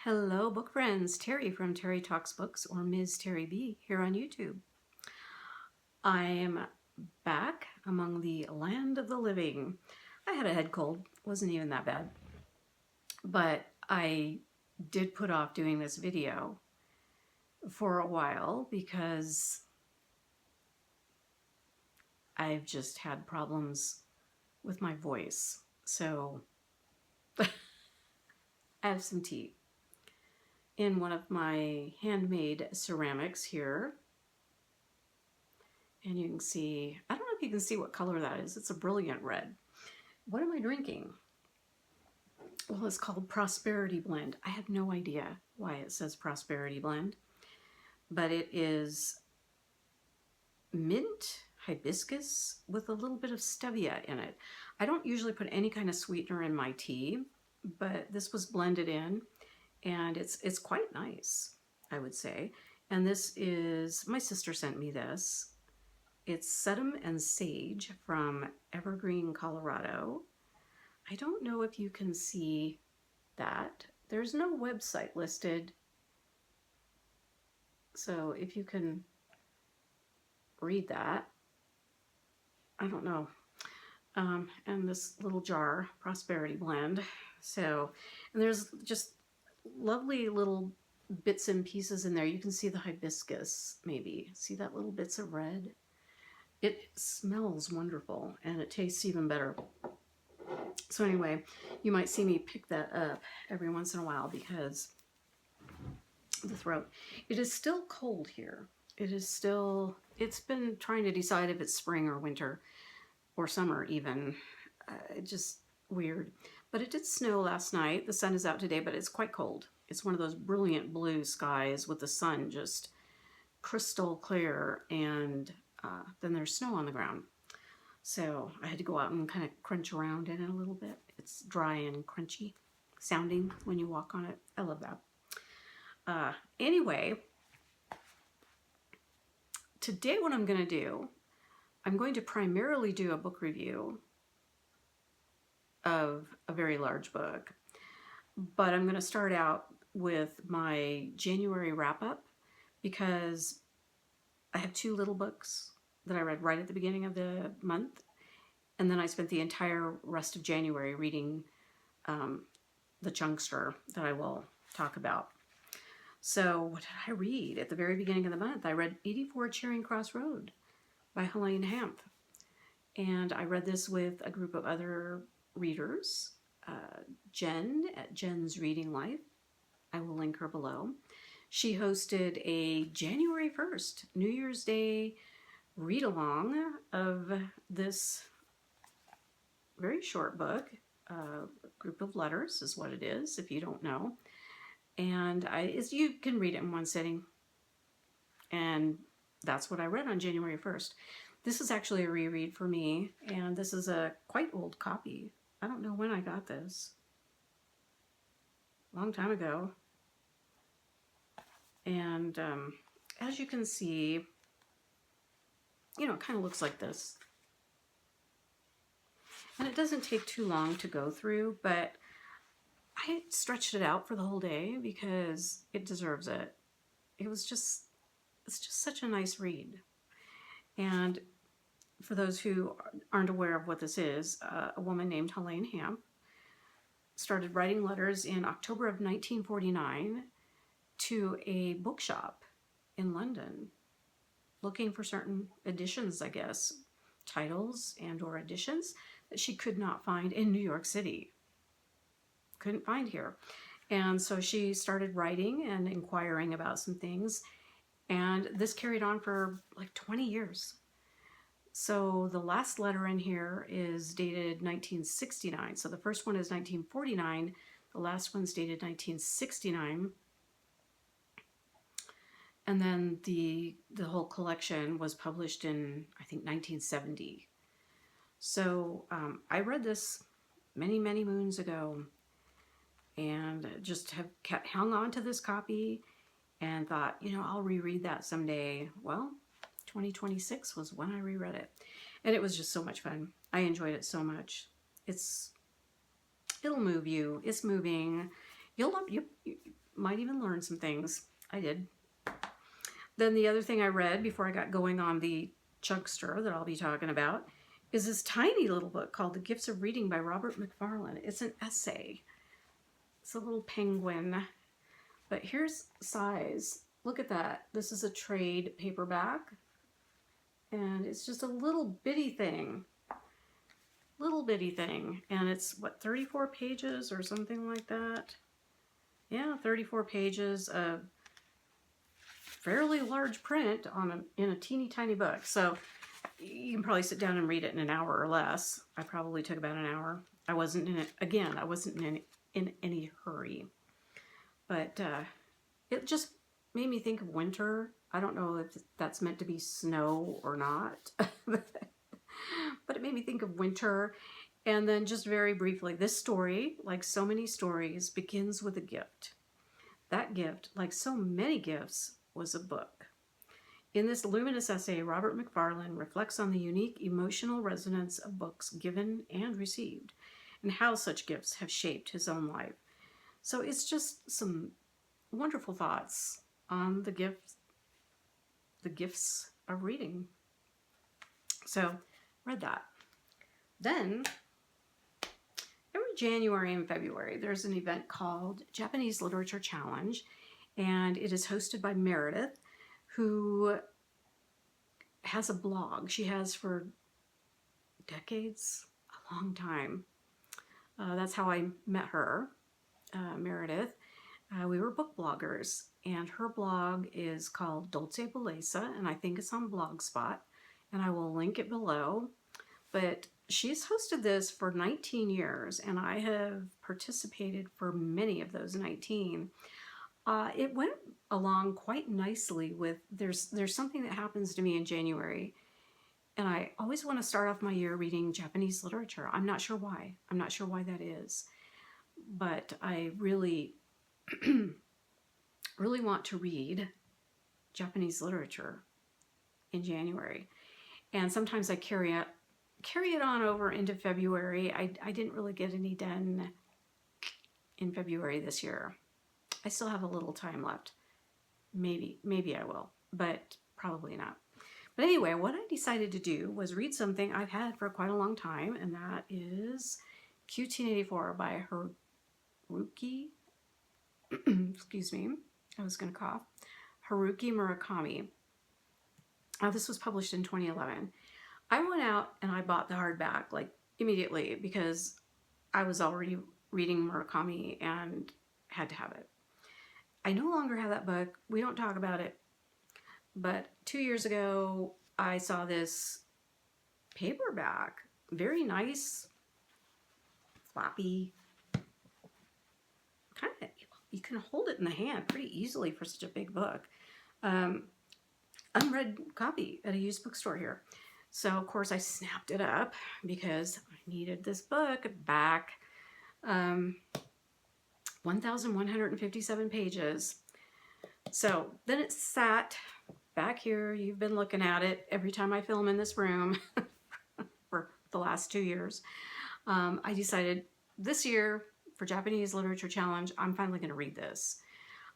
Hello, book friends. Terry from Terri Talks Books, or Ms. Terry B, here on YouTube. I am back among the land of the living. I had a head cold. Wasn't even that bad. But I did put off doing this video for a while because I've just had problems with my voice. So I have some tea in one of my handmade ceramics here. And you can see, I don't know if you can see what color that is. It's a brilliant red. What am I drinking? Well, it's called Prosperity Blend. I have no idea why it says Prosperity Blend, but it is mint hibiscus with a little bit of stevia in it. I don't usually put any kind of sweetener in my tea, but this was blended in, and it's quite nice, I would say. And this is, my sister sent me this. It's sedum and sage from Evergreen, Colorado. I don't know if you can see that. There's no website listed. So if you can read that, I don't know. And this little jar, Prosperity Blend. So, and there's just lovely little bits and pieces in there. You can see the hibiscus, maybe. See that little bits of red? It smells wonderful, and it tastes even better. So anyway, you might see me pick that up every once in a while because the throat. It is still cold here. It is still, it's been trying to decide if it's spring or winter or summer even. It's just weird. But it did snow last night. The sun is out today, but it's quite cold. It's one of those brilliant blue skies with the sun just crystal clear, and then there's snow on the ground. So I had to go out and kind of crunch around in it a little bit. It's dry and crunchy sounding when you walk on it. I love that. Anyway, today what I'm going to do, I'm going to primarily do a book review of a very large book. But I'm going to start out with my January wrap-up because I have two little books that I read right at the beginning of the month, and then I spent the entire rest of January reading the chunkster that I will talk about. So what did I read at the very beginning of the month? I read 84 Charing Cross Road by Helene Hamp, and I read this with a group of other readers. Jen at Jen's Reading Life, I will link her below. She hosted a January 1st, New Year's Day read-along of this very short book. Group of letters is what it is, if you don't know. And you can read it in one sitting. And that's what I read on January 1st. This is actually a reread for me, and this is a quite old copy. I don't know when I got this. A long time ago. And as you can see, you know, it kind of looks like this. And it doesn't take too long to go through, but I stretched it out for the whole day because it deserves it. It's just such a nice read. And for those who aren't aware of what this is, a woman named Helene Hamp started writing letters in October of 1949 to a bookshop in London, looking for certain editions, I guess, titles and or editions that she could not find in New York City. Couldn't find here. And so she started writing and inquiring about some things, and this carried on for like 20 years. So the last letter in here is dated 1969. So the first one is 1949. The last one's dated 1969. And then the whole collection was published in, I think, 1970. So I read this many, many moons ago, and just have hung on to this copy and thought, you know, I'll reread that someday. Well, 2026 was when I reread it, and it was just so much fun. I enjoyed it so much. It'll move you. It's moving. You might even learn some things. I did. Then the other thing I read before I got going on the chunkster that I'll be talking about is this tiny little book called The Gifts of Reading by Robert McFarlane. It's an essay. It's a little penguin. But here's size. Look at that. This is a trade paperback. And it's just a little bitty thing. Little bitty thing. And it's, what, 34 pages or something like that? Yeah, 34 pages of fairly large print on in a teeny tiny book. So you can probably sit down and read it in an hour or less. I probably took about an hour. I wasn't in it, again, I wasn't in any hurry. But it just made me think of winter. I don't know if that's meant to be snow or not. But it made me think of winter. And then just very briefly, this story, like so many stories, begins with a gift. That gift, like so many gifts, was a book. In this luminous essay, Robert McFarlane reflects on the unique emotional resonance of books given and received, and how such gifts have shaped his own life. So it's just some wonderful thoughts on the gifts of reading. So, read that. Then, every January and February, there's an event called Japanese Literature Challenge, and it is hosted by Meredith, who has a blog. She has for decades, a long time. That's how I met her, Meredith. We were book bloggers, and her blog is called Dulce Belleza, and I think it's on Blogspot, and I will link it below. But she's hosted this for 19 years, and I have participated for many of those 19. It went along quite nicely with, there's something that happens to me in January, and I always want to start off my year reading Japanese literature. I'm not sure why. I'm not sure why that is. But I really, really want to read Japanese literature in January. And sometimes I carry it on over into February. I didn't really get any done in February this year. I still have a little time left. Maybe I will, but probably not. But anyway, what I decided to do was read something I've had for quite a long time, and that is Q1084 by Haruki, excuse me, I was going to cough, Haruki Murakami. This was published in 2011. I went out and I bought the hardback like immediately because I was already reading Murakami and had to have it. I no longer have that book. We don't talk about it. But 2 years ago, I saw this paperback. Very nice, floppy, kind of, you can hold it in the hand pretty easily for such a big book. Unread copy at a used bookstore here. So, of course, I snapped it up because I needed this book back. 1,157 pages. So then it sat back here. You've been looking at it every time I film in this room for the last 2 years. I decided this year for Japanese Literature Challenge, I'm finally going to read this.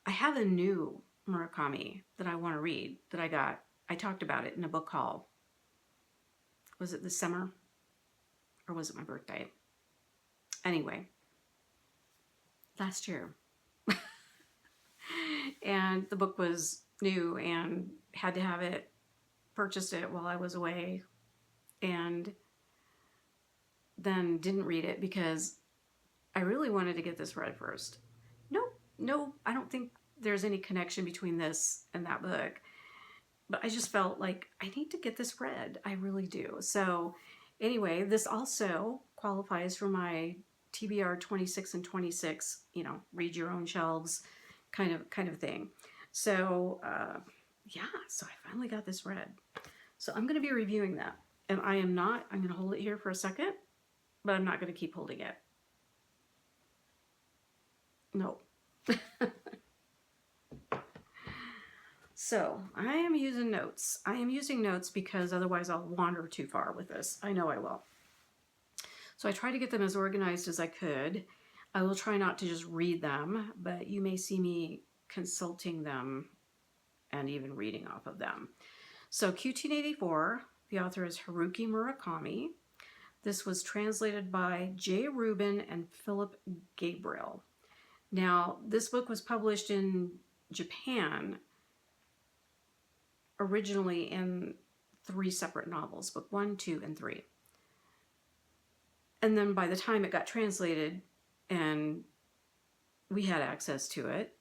I have a new Murakami that I want to read that I got. I talked about it in a book haul. Was it this summer? Or was it my birthday? Anyway, last year. And the book was new and had to have it, purchased it while I was away, and then didn't read it because I really wanted to get this read first. No, I don't think there's any connection between this and that book. But I just felt like I need to get this read. I really do. So anyway, this also qualifies for my TBR 26 and 26, read your own shelves kind of thing. So yeah, so I finally got this read. So I'm going to be reviewing that. And I'm going to hold it here for a second, but I'm not going to keep holding it. No. So I am using notes. I am using notes because otherwise I'll wander too far with this. I know I will. So I try to get them as organized as I could. I will try not to just read them, but you may see me consulting them and even reading off of them. So Q-1084, the author is Haruki Murakami. This was translated by J. Rubin and Philip Gabriel. Now, this book was published in Japan originally in 3 separate novels, book 1, 2, and 3. And then by the time it got translated and we had access to it,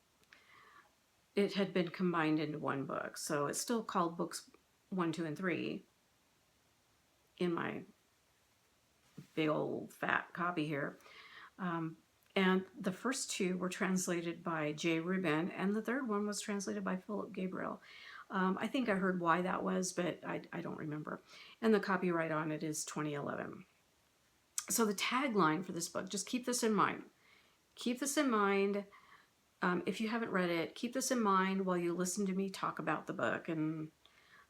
it had been combined into one book. So it's still called books 1, 2, and 3 in my big old fat copy here. And the first 2 were translated by J. Rubin, and the third one was translated by Philip Gabriel. I think I heard why that was, but I don't remember. And the copyright on it is 2011. So the tagline for this book, just keep this in mind. Keep this in mind. If you haven't read it, keep this in mind while you listen to me talk about the book. And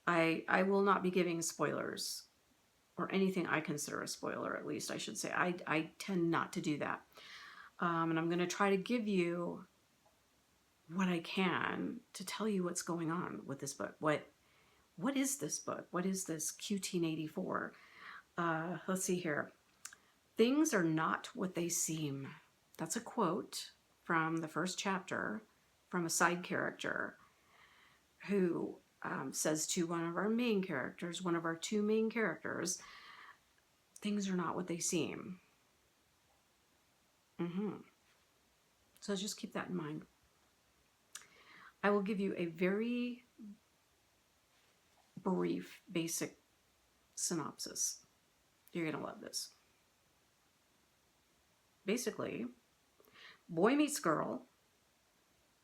I will not be giving spoilers, or anything I consider a spoiler, at least I should say. I tend not to do that. And I'm going to try to give you what I can to tell you what's going on with this book. What is this book? What is this Q-1084? Let's see here. Things are not what they seem. That's a quote from the first chapter from a side character who says to one of our main characters, one of our 2 main characters, things are not what they seem. So just keep that in mind. I will give you a very brief, basic synopsis. You're going to love this. Basically, boy meets girl,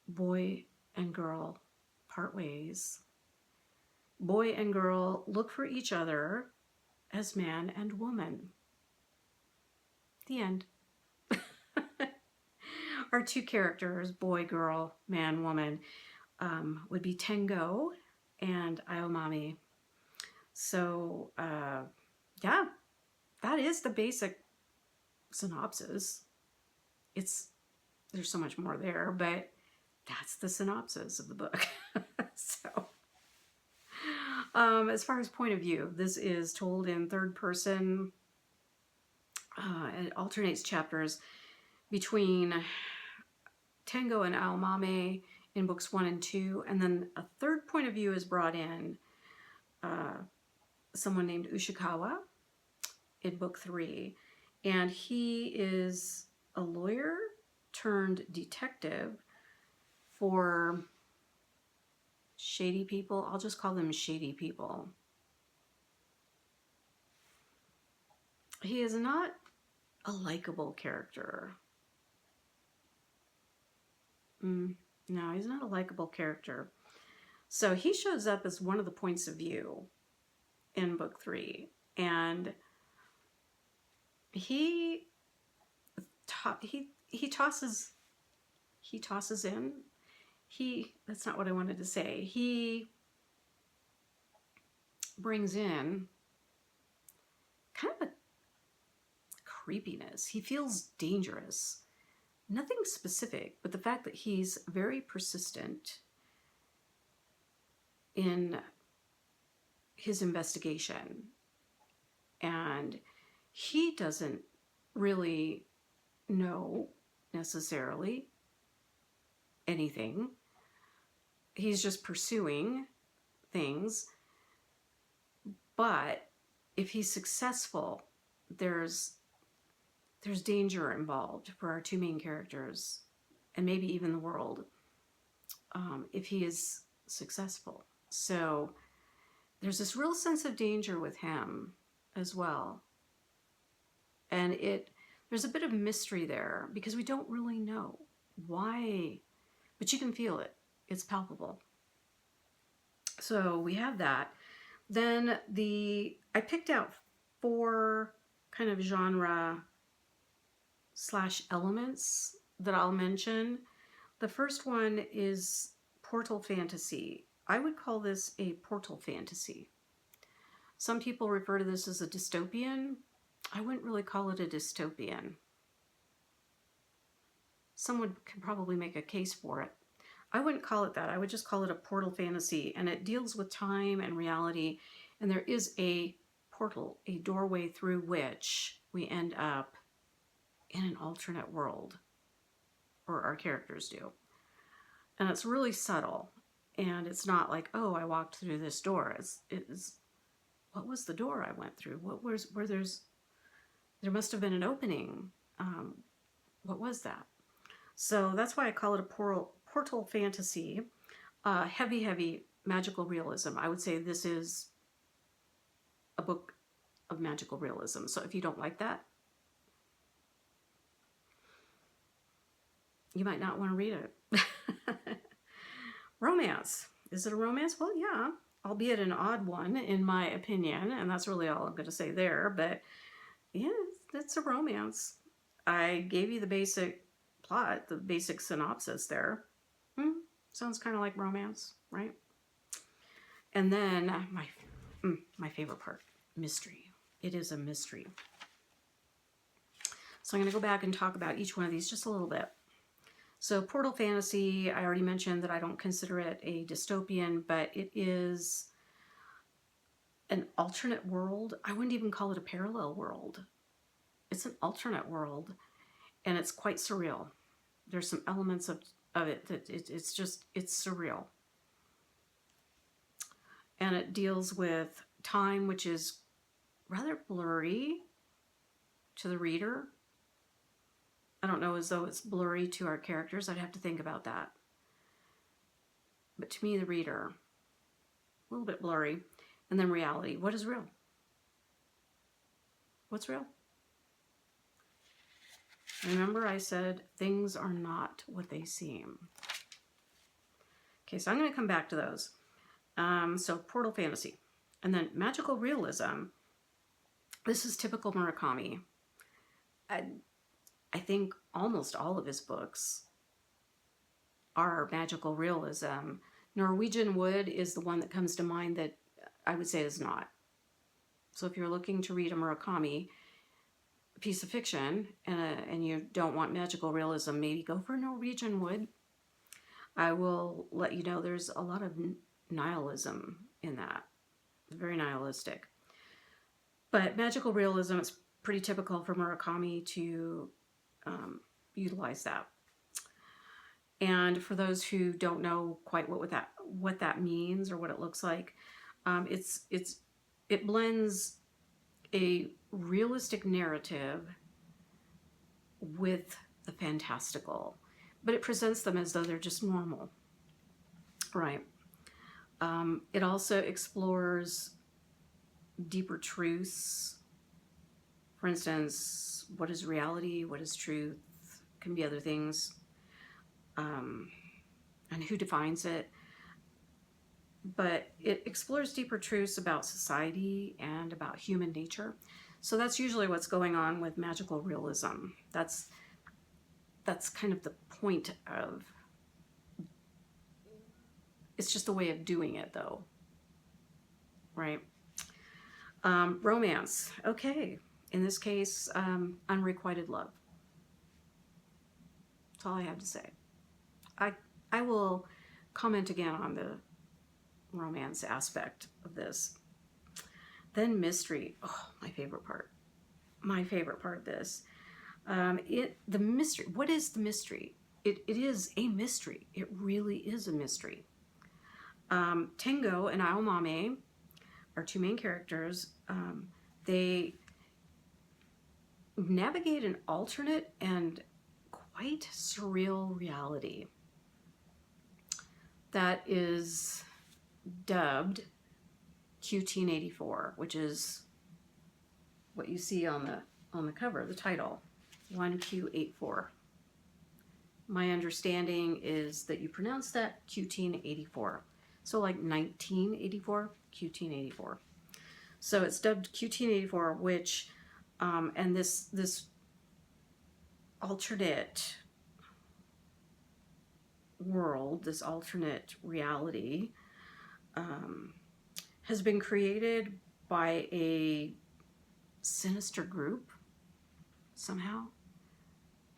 boy and girl part ways. Boy and girl look for each other as man and woman. The end. Our 2 characters, boy, girl, man, woman, would be Tengo and Aomami. So, yeah, that is the basic synopsis. There's so much more there, but that's the synopsis of the book. So, as far as point of view, this is told in 3rd person. It alternates chapters between Tengo and Aomame in books 1 and 2, and then a 3rd point of view is brought in, someone named Ushikawa in book 3, and he is a lawyer turned detective for shady people. I'll just call them shady people. He is not a likable character. No, he's not a likable character. So he shows up as one of the points of view in book 3, and he tosses in. That's not what I wanted to say. He brings in kind of a creepiness. He feels dangerous. Nothing specific, but the fact that he's very persistent in his investigation, and he doesn't really know necessarily anything. He's just pursuing things, but if he's successful, there's danger involved for our 2 main characters, and maybe even the world, if he is successful. So there's this real sense of danger with him as well. And there's a bit of mystery there because we don't really know why, but you can feel it. It's palpable. So we have that. Then I picked out 4 kind of genre / elements that I'll mention. The first one is portal fantasy. I would call this a portal fantasy. Some people refer to this as a dystopian. I wouldn't really call it a dystopian. someone could probably make a case for it. I wouldn't call it that. I would just call it a portal fantasy, and it deals with time and reality, and there is a portal, a doorway through which we end up in an alternate world, or our characters do. And it's really subtle, and it's not like, oh, I walked through this door. It's what was the door I went through? What was where there must have been an opening. What was that? So that's why I call it a portal fantasy. Heavy magical realism. I would say this is a book of magical realism. So if you don't like that, you might not want to read it. Romance. Is it a romance? Well, yeah, albeit an odd one in my opinion, and that's really all I'm going to say there. But yeah, it's a romance. I gave you the basic plot, the basic synopsis there. Sounds kind of like romance, right? And then my favorite part, mystery. It is a mystery. So I'm going to go back and talk about each one of these just a little bit. So portal fantasy, I already mentioned that I don't consider it a dystopian, but it is an alternate world. I wouldn't even call it a parallel world. It's an alternate world, and it's quite surreal. There's some elements of it that it's surreal. And it deals with time, which is rather blurry to the reader. I don't know as though it's blurry to our characters. I'd have to think about that. But to me, the reader, a little bit blurry. And then reality. What is real? What's real? Remember I said things are not what they seem. Okay, so I'm going to come back to those. So portal fantasy. And then magical realism. This is typical Murakami. I think almost all of his books are magical realism. Norwegian Wood is the one that comes to mind that I would say is not. So if you're looking to read a Murakami piece of fiction and you don't want magical realism, maybe go for Norwegian Wood. I will let you know there's a lot of nihilism in that. It's very nihilistic. But magical realism is pretty typical for Murakami to utilize that. And for those who don't know quite what that means or what it looks like, it blends a realistic narrative with the fantastical, but it presents them as though they're just normal, right? It also explores deeper truths. For instance, what is reality? What is truth? Can be other things. And who defines it? But it explores deeper truths about society and about human nature. So that's usually what's going on with magical realism. That's kind of the point of, it's just a way of doing it though, right? Romance. Okay. In this case, unrequited love. That's all I have to say. I will comment again on the romance aspect of this. Then mystery. Oh, my favorite part. My favorite part of this. The mystery. What is the mystery? It is a mystery. It really is a mystery. Tengo and Aomame, our two main characters, they navigate an alternate and quite surreal reality that is dubbed Q-Teen84, which is what you see on the cover, the title, 1Q84. My understanding is that you pronounce that Q-Teen84. So like 1984, Q-Teen84. So it's dubbed Q-Teen84, which, and this alternate world, this alternate reality, has been created by a sinister group somehow.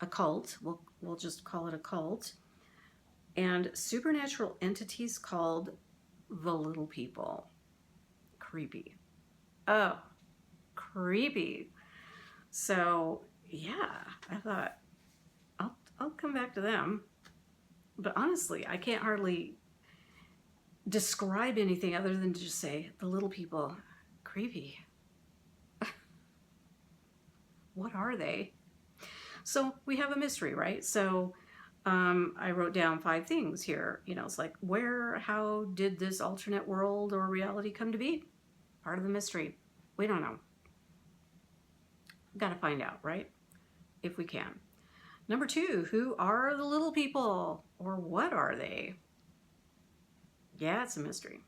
a cult. We'll just call it a cult. And supernatural entities called the little people. Creepy. Oh, creepy. So yeah, I thought I'll come back to them. But honestly, I can't hardly describe anything other than to just say the little people. Creepy. What are they? So we have a mystery, right? So I wrote down 5 things here. You know, it's like, how did this alternate world or reality come to be? Part of the mystery. We don't know. Got to find out, right? If we can. Number 2, who are the little people? Or what are they? Yeah, it's a mystery.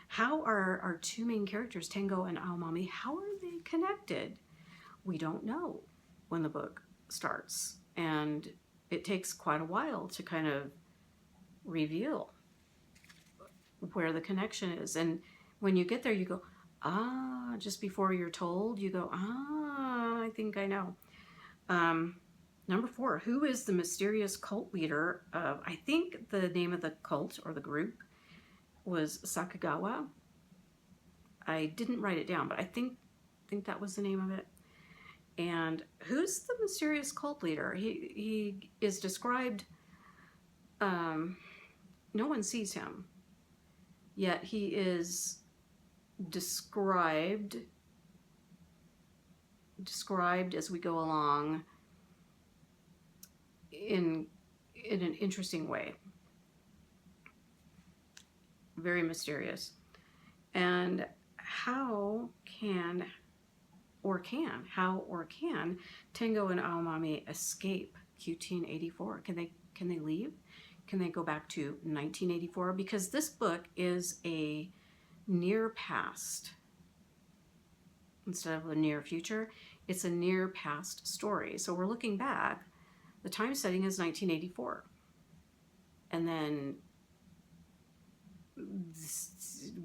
How are our 2 main characters, Tengo and Aomami, how are they connected? We don't know when the book starts. And it takes quite a while to kind of reveal where the connection is. And when you get there, you go, just before you're told, you go, I think I know. Number 4, who is the mysterious cult leader of, I think the name of the cult or the group was Sakagawa. I didn't write it down, but I think that was the name of it. And who's the mysterious cult leader? He is described, no one sees him, yet he is described as we go along in an interesting way. Very mysterious. And how can Tengo and Aomami escape Q-1084? Can they leave? Can they go back to 1984? Because this book is a near past instead of a near future. It's a near past story. So we're looking back. The time setting is 1984. And then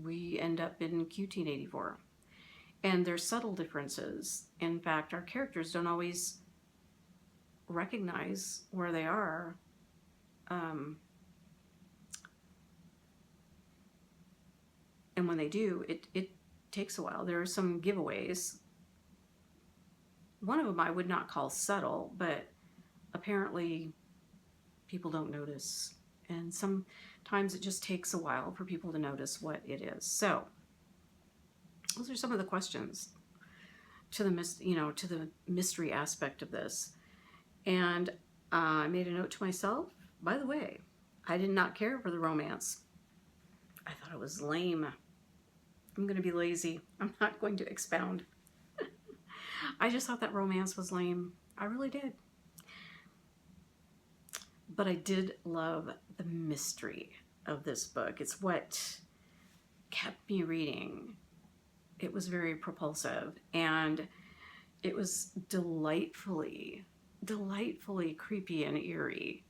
we end up in Q-1084. And there's subtle differences. In fact, our characters don't always recognize where they are. And when they do, it takes a while. There are some giveaways. One of them I would not call subtle, but apparently people don't notice. And sometimes it just takes a while for people to notice what it is. So those are some of the questions to the mystery aspect of this. And I made a note to myself, by the way, I did not care for the romance. I thought it was lame. I'm going to be lazy. I'm not going to expound. I just thought that romance was lame. I really did. But I did love the mystery of this book. It's what kept me reading. It was very propulsive, and it was delightfully creepy and eerie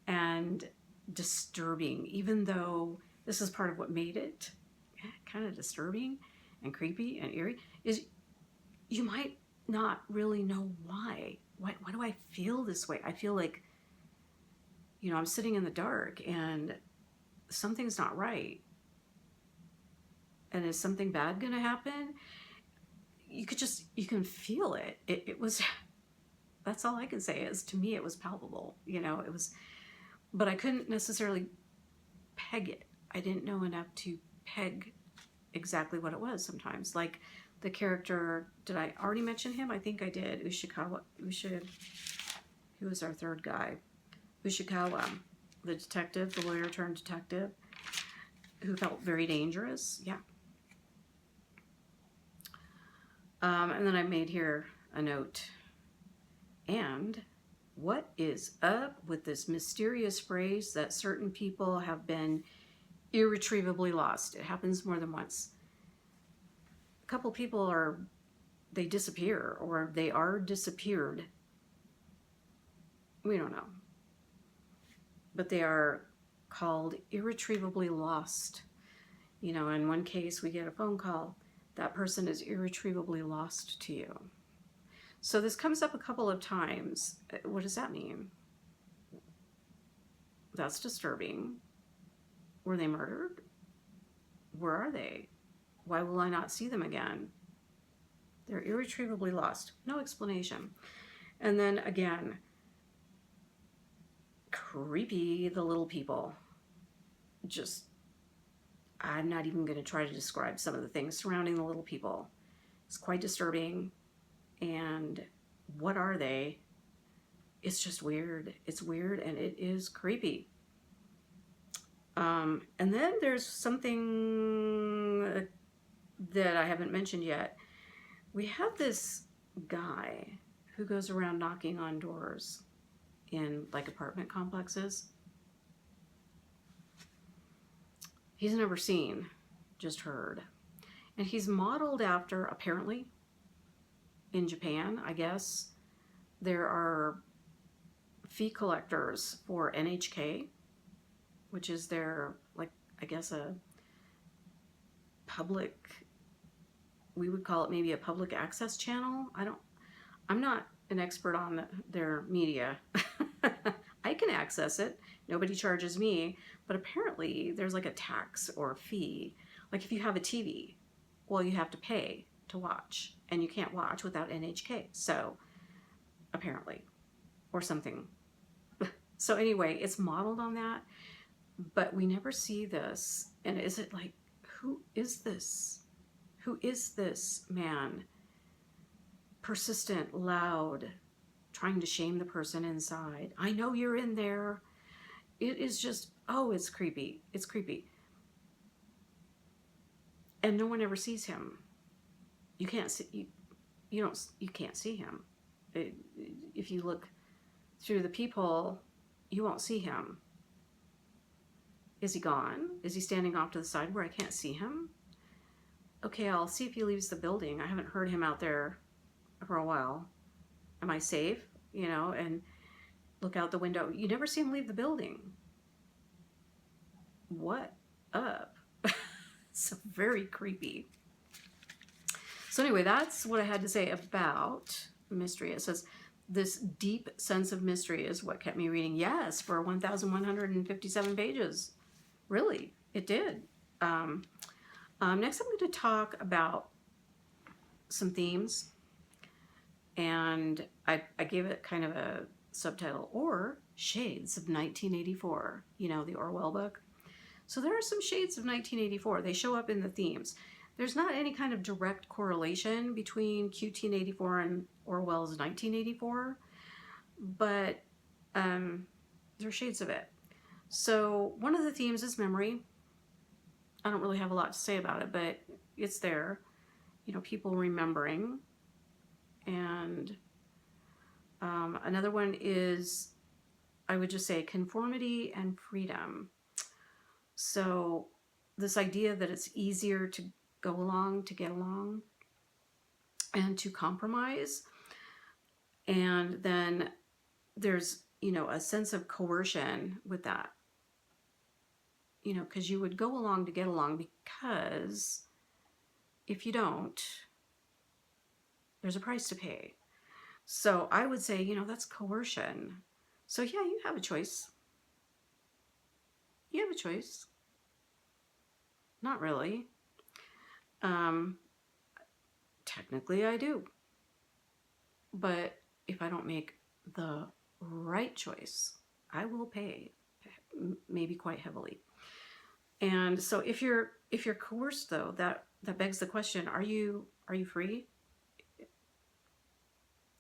and disturbing, even though this is part of what made it kind of disturbing and creepy and eerie, is you might not really know why. Why do I feel this way? I feel like, I'm sitting in the dark and something's not right. And is something bad going to happen? You can feel it. It was, that's all I can say is, to me, it was palpable. It was, but I couldn't necessarily peg it. I didn't know enough to peg exactly what it was sometimes. Like the character, did I already mention him? I think I did. Who was our third guy? Ushikawa, the detective, the lawyer turned detective, who felt very dangerous. Yeah. And then I made here a note. And what is up with this mysterious phrase that certain people have been irretrievably lost? It happens more than once. A couple people they disappear, or they are disappeared. We don't know. But they are called irretrievably lost. In one case, we get a phone call. That person is irretrievably lost to you. So this comes up a couple of times. What does that mean? That's disturbing. Were they murdered? Where are they? Why will I not see them again? They're irretrievably lost. No explanation. And then again, creepy, the little people. Just, I'm not even going to try to describe some of the things surrounding the little people. It's quite disturbing. And what are they? It's just weird. It's weird and it is creepy. And then there's something that I haven't mentioned yet. We have this guy who goes around knocking on doors in like apartment complexes. He's never seen, just heard. And he's modeled after, apparently, in Japan, I guess, there are fee collectors for NHK, which is their, like, I guess a public, we would call it maybe a public access channel. I'm not an expert on their media. I can access it. Nobody charges me, but apparently there's like a tax or a fee. Like if you have a TV, well, you have to pay to watch, and you can't watch without NHK. So apparently, or something. So anyway, it's modeled on that, but we never see this. And is it like, who is this? Who is this man? Persistent, loud, trying to shame the person inside. I know you're in there. It is just, oh, it's creepy. It's creepy. And no one ever sees him. You can't see, you can't see him. If you look through the peephole, you won't see him. Is he gone? Is he standing off to the side where I can't see him? Okay, I'll see if he leaves the building. I haven't heard him out there for a while. Am I safe? You know, and look out the window. You never see him leave the building. What up? It's very creepy. So anyway, that's what I had to say about mystery. It says, this deep sense of mystery is what kept me reading. Yes, for 1,157 pages. Really, it did. Next, I'm going to talk about some themes. And I gave it kind of a subtitle, or Shades of 1984, you know, the Orwell book. So there are some shades of 1984. They show up in the themes. There's not any kind of direct correlation between QT84 and Orwell's 1984, but there are shades of it. So one of the themes is memory. I don't really have a lot to say about it, but it's there. You know, people remembering. And another one is, I would just say, conformity and freedom. So this idea that it's easier to go along, to get along, and to compromise. And then there's, you know, a sense of coercion with that. You know, because you would go along to get along, because if you don't, there's a price to pay. So I would say, you know, that's coercion. So yeah, you have a choice. You have a choice. Not really. Technically I do. But if I don't make the right choice, I will pay, maybe quite heavily. And so if you're coerced, though, that begs the question, are you free?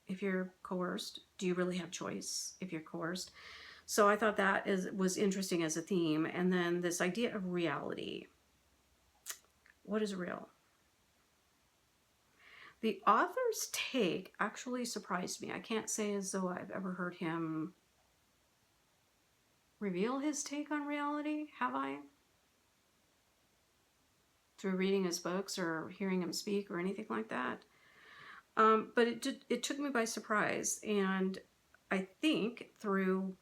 If you're coerced, do you really have choice if you're coerced? So I thought that was interesting as a theme. And then this idea of reality. What is real? The author's take actually surprised me. I can't say as though I've ever heard him reveal his take on reality, have I? Through reading his books or hearing him speak or anything like that. But it took me by surprise. And I think through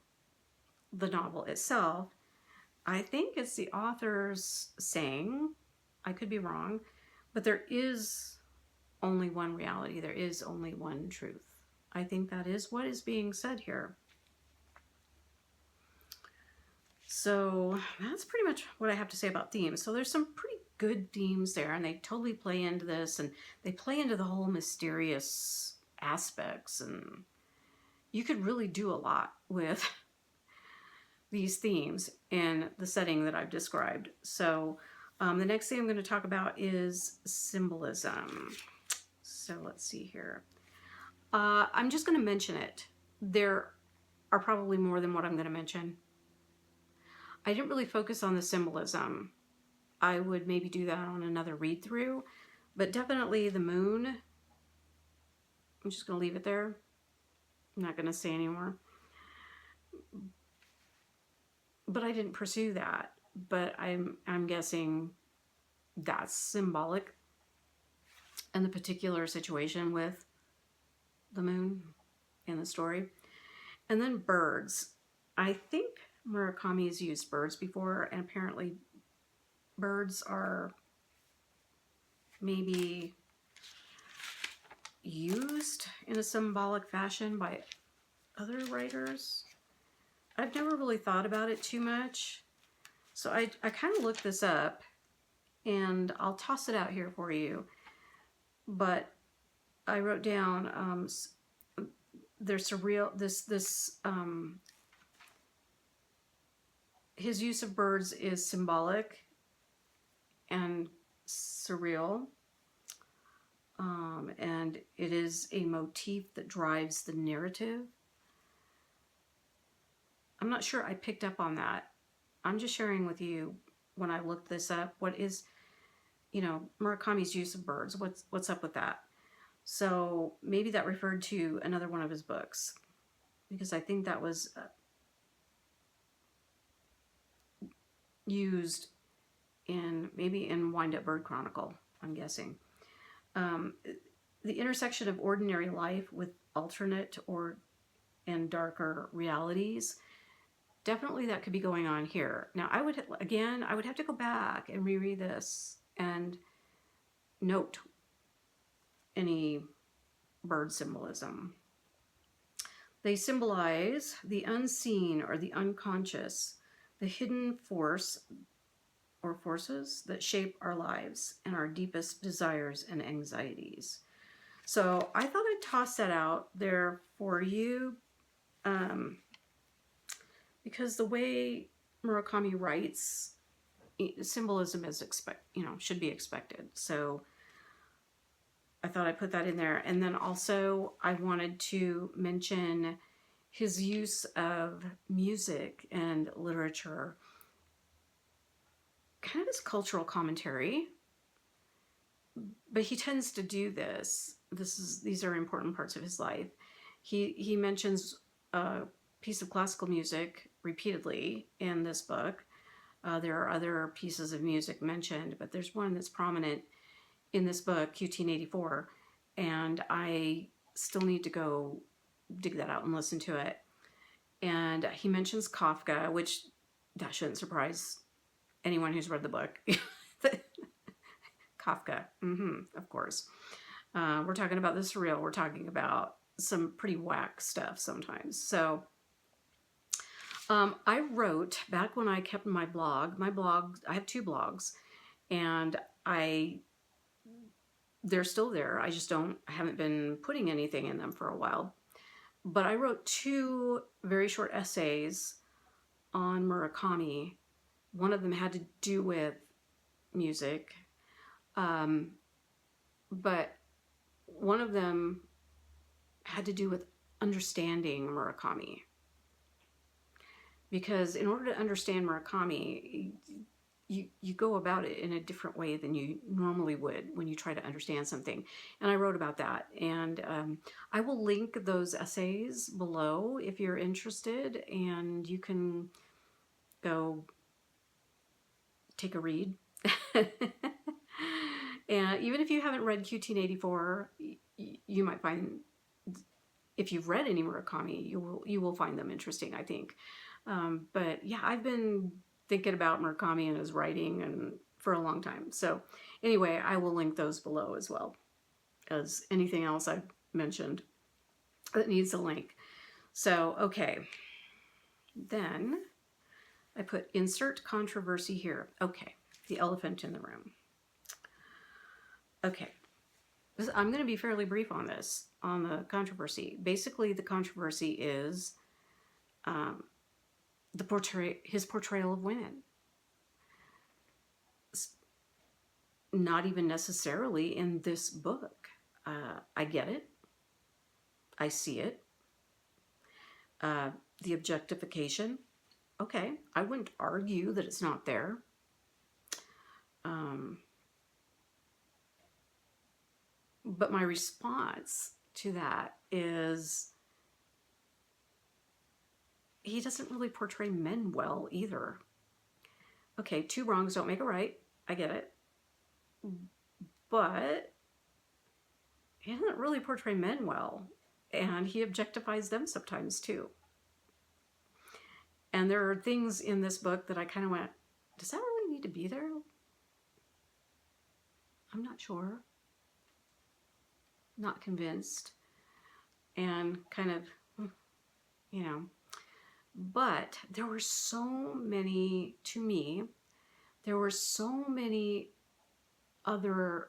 the novel itself, I think it's the author's saying, I could be wrong, but there is only one reality. There is only one truth. I think that is what is being said here. So that's pretty much what I have to say about themes. So there's some pretty good themes there, and they totally play into this, and they play into the whole mysterious aspects, and you could really do a lot with these themes in the setting that I've described. So the next thing I'm going to talk about is symbolism. So let's see here. I'm just going to mention it. There are probably more than what I'm going to mention. I didn't really focus on the symbolism. I would maybe do that on another read through, but definitely the moon. I'm just going to leave it there. I'm not going to say anymore. But I didn't pursue that. But I'm guessing that's symbolic in the particular situation with the moon in the story. And then birds. I think Murakami has used birds before, and apparently birds are maybe used in a symbolic fashion by other writers. I've never really thought about it too much. So I kind of looked this up, and I'll toss it out here for you. But I wrote down there's surreal, his use of birds is symbolic and surreal. And it is a motif that drives the narrative. I'm not sure I picked up on that. I'm just sharing with you when I looked this up, what is, you know, Murakami's use of birds. What's up with that? So maybe that referred to another one of his books, because I think that was used maybe in Wind Up Bird Chronicle, I'm guessing. The intersection of ordinary life with alternate and darker realities. Definitely that could be going on here. Now I would have to go back and reread this and note any bird symbolism. They symbolize the unseen or the unconscious, the hidden force or forces that shape our lives and our deepest desires and anxieties. So I thought I'd toss that out there for you, because the way Murakami writes, symbolism is should be expected. So I thought I'd put that in there. And then also I wanted to mention his use of music and literature, kind of as cultural commentary. But he tends to do this. These are important parts of his life. He mentions a piece of classical music repeatedly in this book. There are other pieces of music mentioned, but there's one that's prominent in this book, QT84, and I still need to go dig that out and listen to it. And he mentions Kafka, which that shouldn't surprise anyone who's read the book. Kafka, of course. We're talking about the surreal. We're talking about some pretty whack stuff sometimes. So I wrote, back when I kept my blog, I have 2 blogs, and they're still there. I haven't been putting anything in them for a while. But I wrote 2 very short essays on Murakami. One of them had to do with music, but one of them had to do with understanding Murakami. Because in order to understand Murakami, you go about it in a different way than you normally would when you try to understand something. And I wrote about that. And I will link those essays below if you're interested, and you can go take a read. And even if you haven't read QT84, you might find, if you've read any Murakami, you will find them interesting, I think. But yeah, I've been thinking about Murakami and his writing and for a long time. So anyway, I will link those below as well as anything else I've mentioned. that needs a link. So, okay. Then I put insert controversy here. Okay, the elephant in the room. Okay, I'm going to be fairly brief on this, on the controversy. Basically, the controversy is his portrayal of women. Not even necessarily in this book. I get it. I see it. The objectification. Okay, I wouldn't argue that it's not there. But my response to that is he doesn't really portray men well either. Okay, two wrongs don't make a right. I get it. But he doesn't really portray men well. And he objectifies them sometimes too. And there are things in this book that I kind of went, does that really need to be there? I'm not sure. Not convinced. And kind of, you know. But there were so many, to me, there were so many other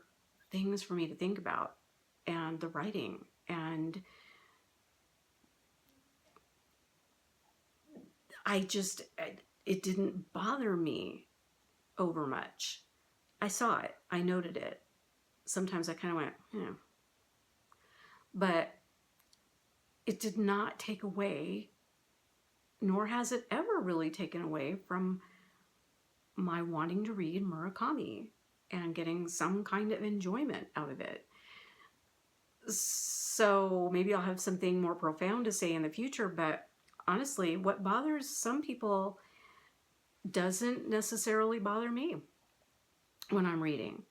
things for me to think about. And the writing. And it didn't bother me over much. I saw it. I noted it. Sometimes I kind of went, yeah. But it did not take away, nor has it ever really taken away from my wanting to read Murakami and getting some kind of enjoyment out of it. So maybe I'll have something more profound to say in the future, but honestly, what bothers some people doesn't necessarily bother me when I'm reading.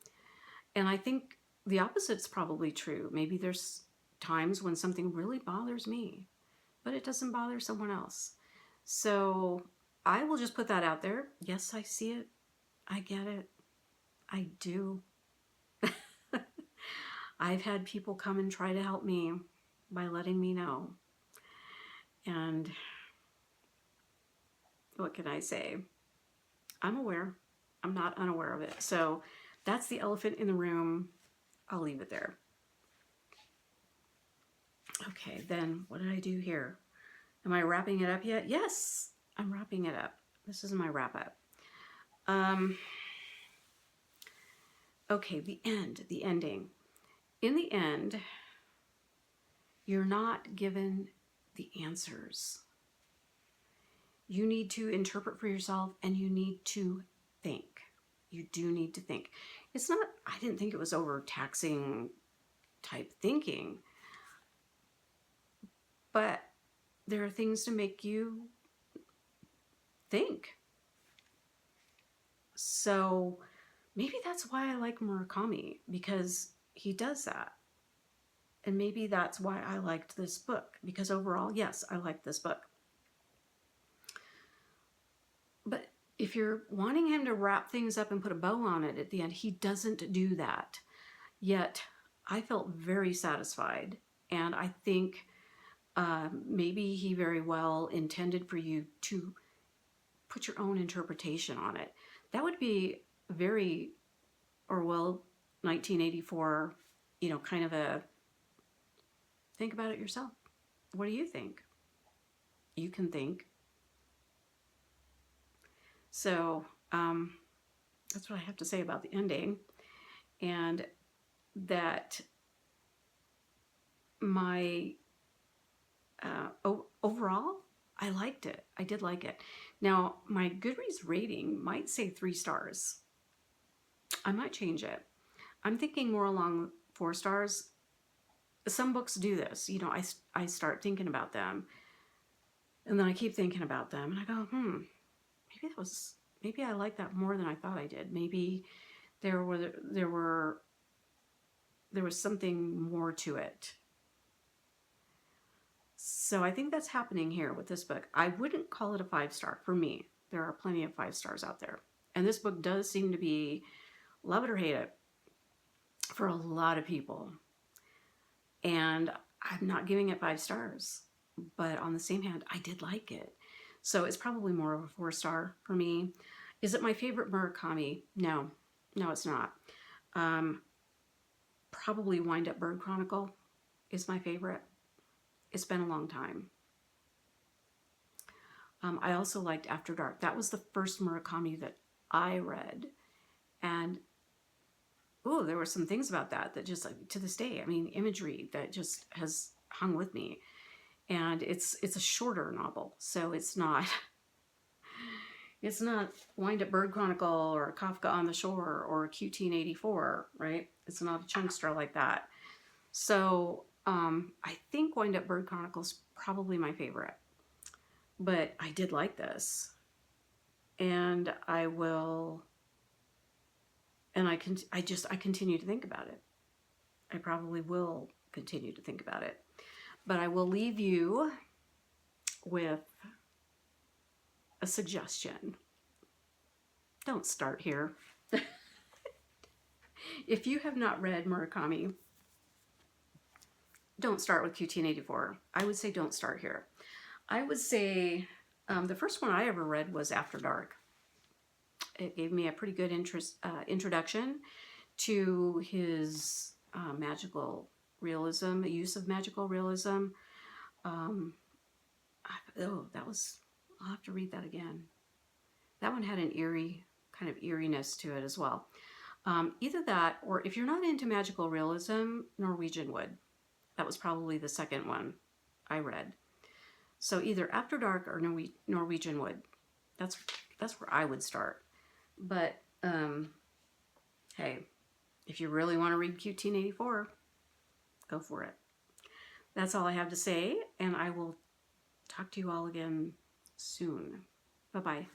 And I think the opposite's probably true. Maybe there's times when something really bothers me, but it doesn't bother someone else. So I will just put that out there. Yes, I see it. I get it. I do. I've had people come and try to help me by letting me know. And what can I say? I'm aware. I'm not unaware of it. So that's the elephant in the room. I'll leave it there. Okay, then what did I do here? Am I wrapping it up yet? Yes, I'm wrapping it up. This is my wrap up. Okay, the ending. In the end, you're not given the answers. You need to interpret for yourself, and you need to think. You do need to think. It's not, I didn't think it was overtaxing type thinking, but there are things to make you think. So maybe that's why I like Murakami, because he does that. And maybe that's why I liked this book, because overall, yes, I liked this book. But if you're wanting him to wrap things up and put a bow on it at the end, he doesn't do that. Yet I felt very satisfied. And I think maybe he very well intended for you to put your own interpretation on it. That would be very Orwell 1984, kind of a think about it yourself. What do you think? You can think. So that's what I have to say about the ending. And that my overall, I liked it. I did like it. Now, my Goodreads rating might say 3 stars. I might change it. I'm thinking more along 4 stars. Some books do this. I start thinking about them, and then I keep thinking about them, and I go, maybe I like that more than I thought I did. Maybe there was something more to it. So I think that's happening here with this book. I wouldn't call it a 5-star for me. There are plenty of 5 stars out there. And this book does seem to be love it or hate it for a lot of people. And I'm not giving it 5 stars, but on the same hand, I did like it. So it's probably more of a 4-star for me. Is it my favorite Murakami? No, no, it's not. Um, Probably Wind Up Bird Chronicle is my favorite. It's been a long time. I also liked After Dark. That was the first Murakami that I read. And, oh, there were some things about that that just, like, to this day, I mean, imagery that just has hung with me. And it's a shorter novel, so it's not it's not Wind Up Bird Chronicle or Kafka on the Shore or QT84, right? It's not a chunkster like that. So I think Wind Up Bird Chronicle is probably my favorite. But I did like this. And I will, and I continue to think about it. I probably will continue to think about it. But I will leave you with a suggestion. Don't start here. If you have not read Murakami, don't start with QT84. I would say don't start here. I would say the first one I ever read was After Dark. It gave me a pretty good introduction to his magical realism, use of magical realism. Oh, that was, I'll have to read that again. That one had an eerie, kind of eeriness to it as well. Either that, or if you're not into magical realism, Norwegian Wood. That was probably the second one I read. So either After Dark or Norwegian Wood. That's where I would start. But hey, if you really want to read QT84, go for it. That's all I have to say, and I will talk to you all again soon. Bye-bye.